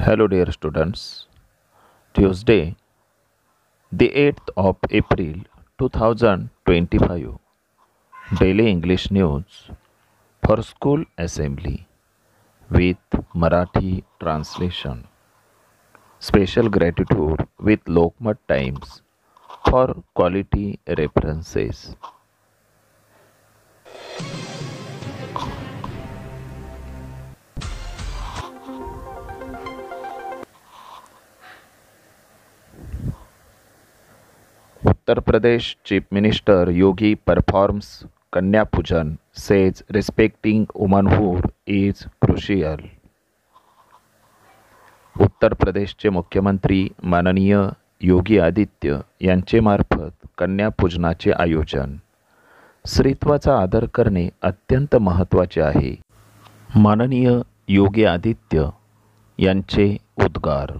Hello, dear students. Tuesday, the 8th of April 2025. Daily English News for School Assembly with Marathi translation. Special gratitude with Lokmat Times for quality references. Uttar Pradesh Chief Minister Yogi performs Kanya Pujan, says respecting womanhood is crucial. उत्तर प्रदेशचे मुख्यमंत्री माननीय योगी आदित्य यांचे मार्फत कन्यापूजनाचे आयोजन. स्त्रीत्वाचा आदर करणे अत्यंत महत्त्वाचे आहे. माननीय योगी आदित्य यांचे उद्गार.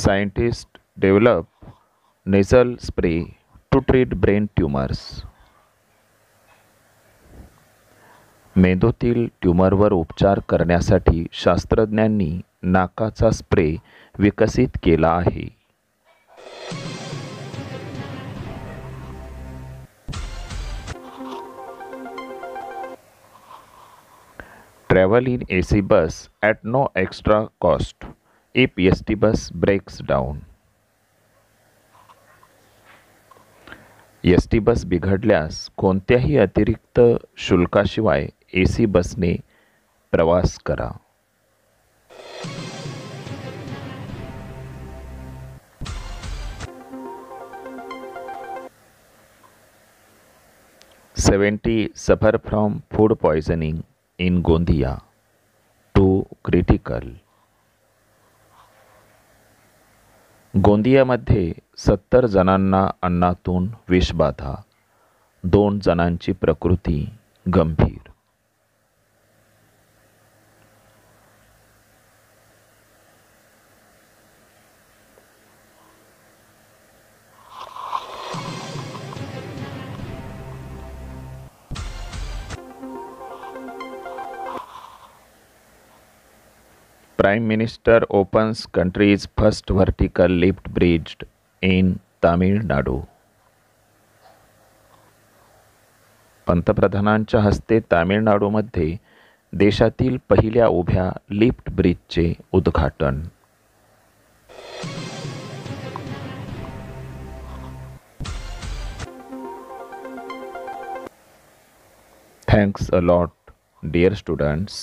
Scientists develop nasal spray to treat brain tumors. मेंदूतील ट्यूमरवर उपचार करण्यासाठी शास्त्रज्ञांनी नाकाचा स्प्रे विकसित केला आहे. Travel in AC bus at no extra cost if ST bus breaks down. ST बस बिघडल्यास कोणत्याही अतिरिक्त शुल्काशिवाय AC बसने प्रवास करा. "70 suffer from food poisoning in Gondia. 2 critical." गोंदियामध्ये 70 जणांना अन्नातून विषबाधा, 2 जणांची प्रकृती गंभीर. Prime Minister opens country's first vertical lift bridge in Tamil Nadu. पंतप्रधानांच्या हस्ते तामिळनाडूमध्ये देशातील पहिल्या उभ्या लिफ्ट ब्रिजचे उद्घाटन. Thanks a lot, dear students.